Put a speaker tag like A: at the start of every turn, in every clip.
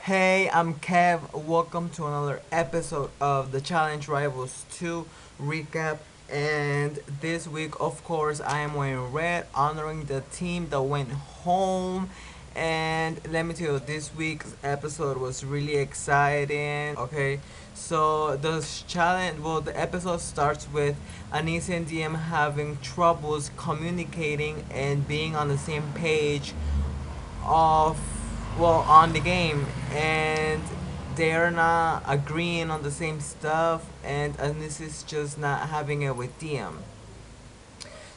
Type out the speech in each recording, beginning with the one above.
A: Hey, I'm Kev. Welcome to another episode of the Challenge Rivals 2 recap. And this week, of course, I am wearing red, honoring the team that went home. And let me tell you, this week's episode was really exciting. Okay, so the episode starts with Anissa and DM having troubles communicating and being on the same page of on the game, and they're not agreeing on the same stuff, and this is just not having it with DM.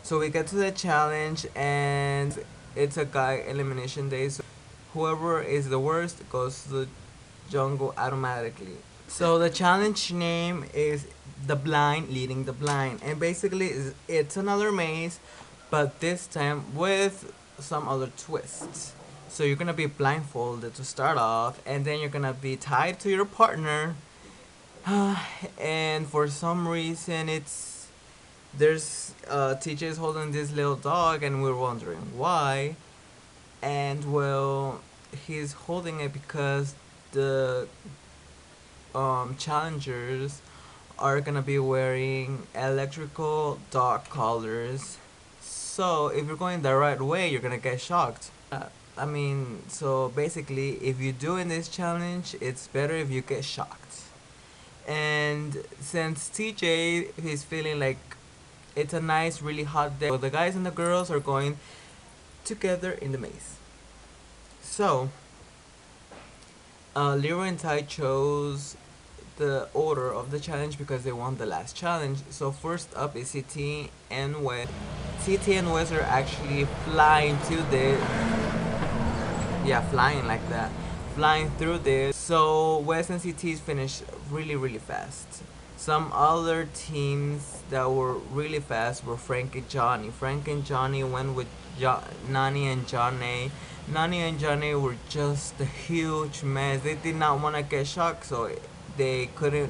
A: So we get to the challenge, and it's a guy elimination day, so whoever is the worst goes to the jungle automatically. So the challenge name is the blind leading the blind, and basically it's another maze, but this time with some other twists. So you're gonna be blindfolded to start off, and then you're gonna be tied to your partner. And for some reason, it's there's TJ is holding this little dog, and we're wondering why. And well, he's holding it because the challengers are gonna be wearing electrical dog collars. So if you're going the right way, you're gonna get shocked. I mean, so basically, if you do in this challenge, it's better if you get shocked. And since TJ he's feeling like it's a nice, really hot day, so the guys and the girls are going together in the maze. So, Leroy and Ty chose the order of the challenge because they won the last challenge. So first up is CT and Wes. CT and Wes are actually flying to the flying like that, flying through this. So West and CT's finished really fast. Some other teams that were really fast were Frank and Johnny. Frank and Johnny went with Nani and Johnny. Nani and Johnny were just a huge mess. They did not want to get shocked, so they couldn't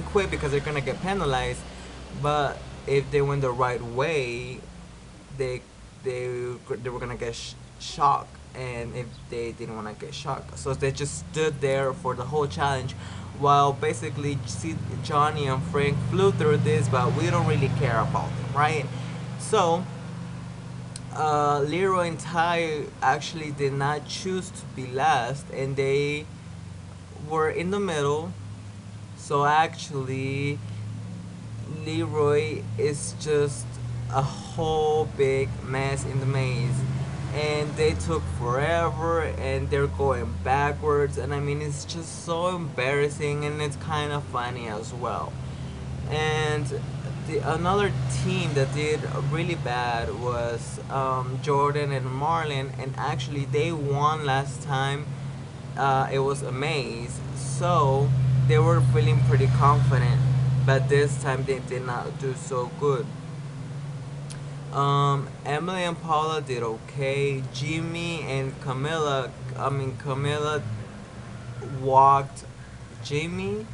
A: quit because they're gonna get penalized. But if they went the right way, they they were gonna get shocked, and if they didn't want to get shocked, so they just stood there for the whole challenge, while basically Johnny and Frank flew through this, but we don't really care about them, right? So Leroy and Ty actually did not choose to be last, and they were in the middle. So actually, Leroy is just a whole big mess in the maze. And they took forever, and they're going backwards, and I mean, it's just so embarrassing, and it's kind of funny as well. And another team that did really bad was Jordan and Marlon, and actually they won last time. It was a maze, so they were feeling pretty confident, but this time they did not do so good. Emily and Paula did okay. Jimmy and Camilla walked Jimmy,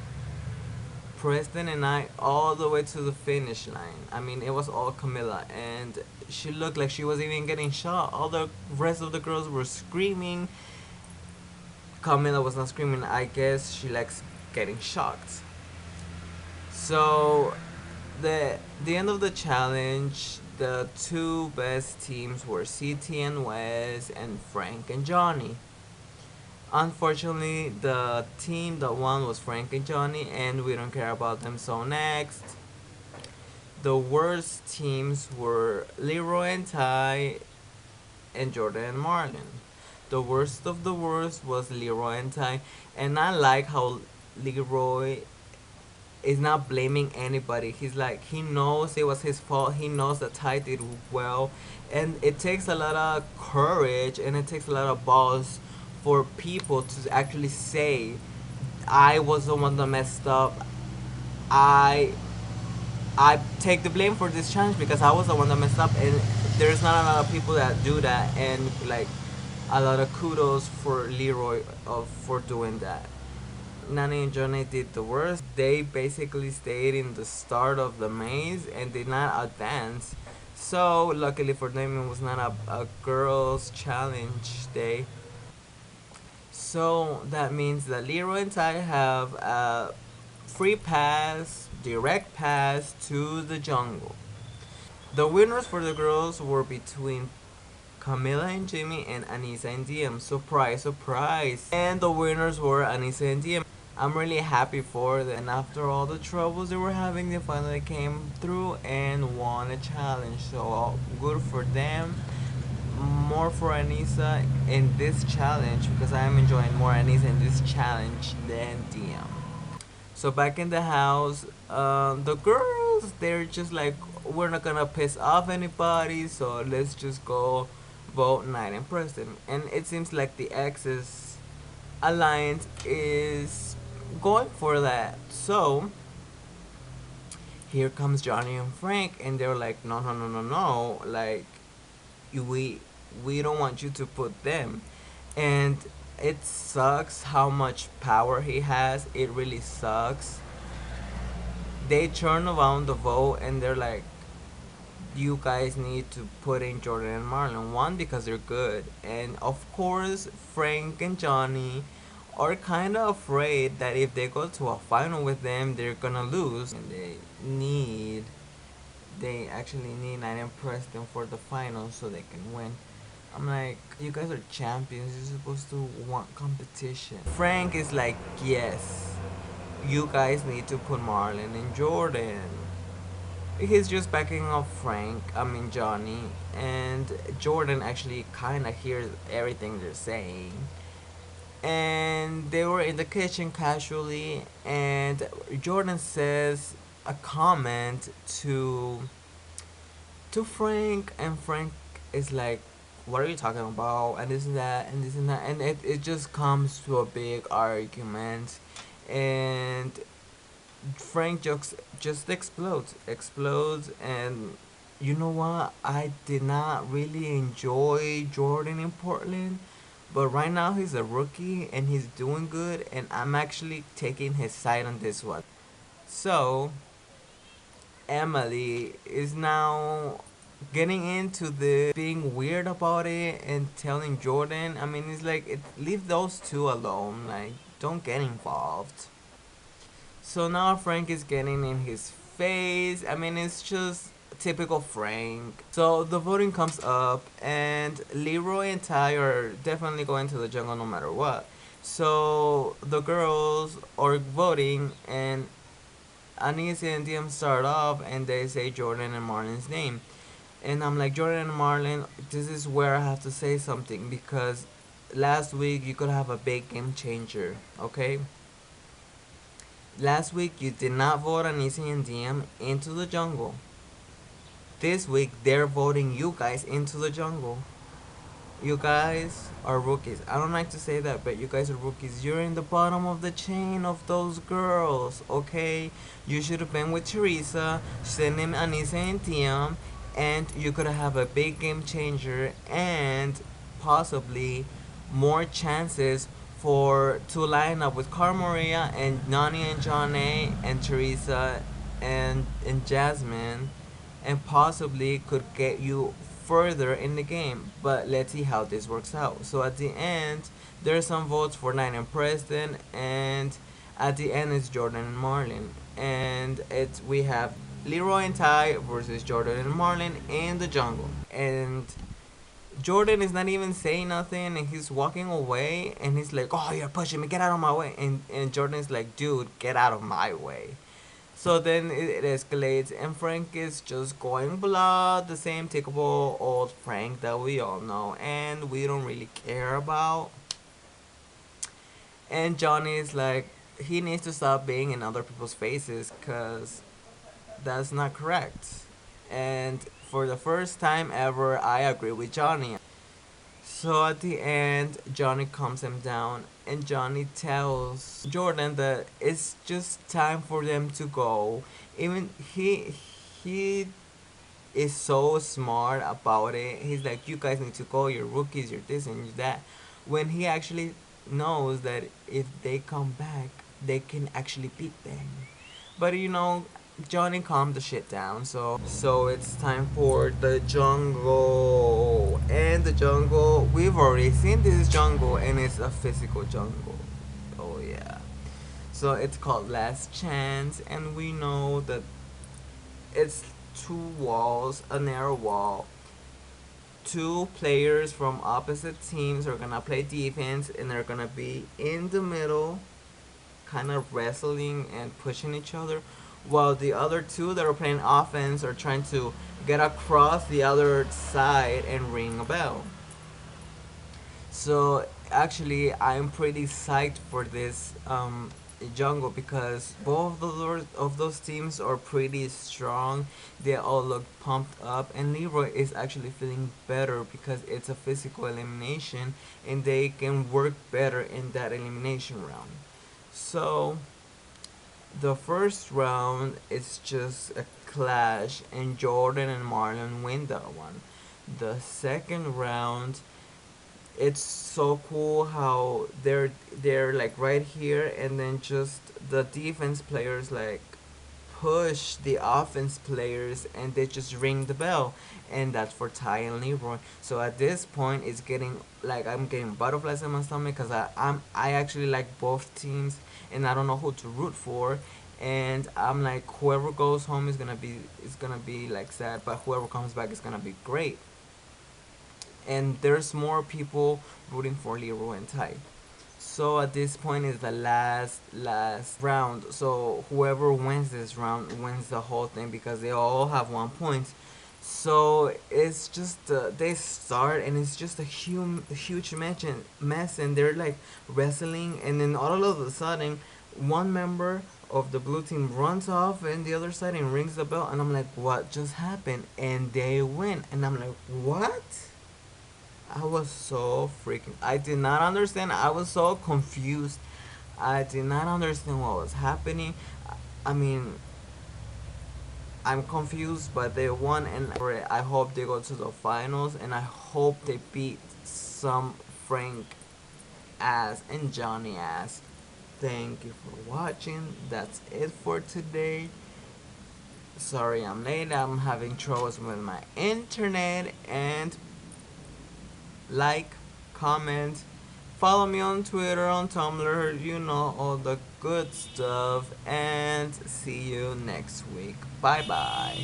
A: Preston, and I all the way to the finish line. I mean, it was all Camilla, and she looked like she was even getting shot. All the rest of the girls were screaming. Camilla was not screaming. I guess she likes getting shocked. So the end of the challenge, the two best teams were CT and Wes and Frank and Johnny. Unfortunately, the team that won was Frank and Johnny, and we don't care about them. So next, the worst teams were Leroy and Ty and Jordan and Marlon. The worst of the worst was Leroy and Ty, and I like how Leroy is not blaming anybody. He's like, he knows it was his fault. He knows that Ty did well, and it takes a lot of courage and it takes a lot of balls for people to actually say, I was the one that messed up. I I take the blame for this challenge because I was the one that messed up, and there's not a lot of people that do that, and like a lot of kudos for Leroy for doing that. Nani and Johnny did the worst. They basically stayed in the start of the maze and did not advance. So luckily for them, it was not a girls' challenge day. So that means that Leroy and Ty have a free pass, direct pass to the jungle. The winners for the girls were between Camila and Jimmy and Anissa and DM. Surprise, surprise. And the winners were Anissa and DM. I'm really happy for them. And after all the troubles they were having, they finally came through and won a challenge. So good for them. More for Anissa in this challenge because I am enjoying more Anissa in this challenge than DM. So back in the house, the girls, they're just like, we're not gonna piss off anybody, so let's just go vote Knight and Preston. And it seems like the Axis alliance is going for that. So here comes Johnny and Frank, and they're like, no, no, no, no, no, like we we don't want you to put them. And it sucks how much power he has. It really sucks. They turn around the vote and they're like, you guys need to put in Jordan and Marlon. One, because they're good, and of course Frank and Johnny are kind of afraid that if they go to a final with them, they're gonna lose, and they actually need Knight and Preston for the final so they can win. I'm like, you guys are champions. You're supposed to want competition. Frank is like, yes, you guys need to put Marlon and Jordan. He's just backing up Frank, I mean Johnny, and Jordan actually kind of hears everything they're saying. And they were in the kitchen casually, and Jordan says a comment to Frank, and Frank is like, "What are you talking about?" And this and that, and this and that, and it just comes to a big argument, and Frank just explodes, and you know what? I did not really enjoy Jordan in Portland, but right now he's a rookie and he's doing good, and I'm actually taking his side on this one. So Emily is now getting into the being weird about it and telling Jordan. I mean, it's like leave those two alone. Like, don't get involved. So now Frank is getting in his face. I mean, it's just typical Frank. So the voting comes up, and Leroy and Ty are definitely going to the jungle no matter what. So the girls are voting, and Anissa and DM start off, and they say Jordan and Marlon's name. And I'm like, Jordan and Marlon, this is where I have to say something because last week you could have a big game changer, okay? Last week you did not vote Anissa and DM into the jungle. This week they're voting you guys into the jungle. You guys are rookies. I don't like to say that, but you guys are rookies. You're in the bottom of the chain of those girls, okay? You should have been with Teresa, send him Anissa and DM, and you could have a big game changer and possibly more chances for to line up with Cara Maria and Nani and John A and Teresa and Jasmine, and possibly could get you further in the game. But let's see how this works out. So at the end, there's some votes for Knight and Preston, and at the end it's Jordan and Marlon, and it's we have Leroy and Ty versus Jordan and Marlon in the jungle, and Jordan is not even saying nothing, and he's walking away, and he's like, "Oh, you're pushing me, get out of my way!" And Jordan's like, "Dude, get out of my way." So then it escalates, and Frank is just going blah, the same typical old Frank that we all know, and we don't really care about. And Johnny is like, he needs to stop being in other people's faces, cause that's not correct. And for the first time ever, I agree with Johnny. So at the end, Johnny calms him down, and Johnny tells Jordan that it's just time for them to go. Even he is so smart about it. He's like, you guys need to go. You're rookies. You're this and you're that. When he actually knows that if they come back, they can actually beat them. But you know, Johnny calmed the shit down. So it's time for the jungle. And the jungle, we've already seen this jungle, and it's a physical jungle. Oh yeah. So it's called Last Chance, and we know that it's two walls, a narrow wall. Two players from opposite teams are gonna play defense, and they're gonna be in the middle, kind of wrestling and pushing each other, while the other two that are playing offense are trying to get across the other side and ring a bell. So actually, I'm pretty psyched for this jungle because both of those teams are pretty strong. They all look pumped up, and Leroy is actually feeling better because it's a physical elimination, and they can work better in that elimination round. So the first round is just a clash, and Jordan and Marlon win that one. The second round, it's so cool how they're like right here, and then just the defense players like push the offense players, and they just ring the bell, and that's for Ty and Leroy. So at this point, it's getting like I'm getting butterflies in my stomach because I actually like both teams, and I don't know who to root for. And I'm like, whoever goes home is gonna be like sad, but whoever comes back is gonna be great. And there's more people rooting for Leroy and Ty. So at this point is the last round. So whoever wins this round wins the whole thing because they all have 1 point. So it's just they start, and it's just a huge mess, and they're like wrestling, and then all of a sudden, one member of the blue team runs off and the other side and rings the bell, and I'm like, what just happened? And they win, and I'm like, what? I was so freaking. I did not understand. I was so confused. I did not understand what was happening. I mean, I'm confused, but they won, and I hope they go to the finals, and I hope they beat some Frank ass and Johnny ass. Thank you for watching. That's it for today. Sorry I'm late. I'm having troubles with my internet, and like, comment, follow me on Twitter, on Tumblr, all the good stuff, and see you next week. Bye bye.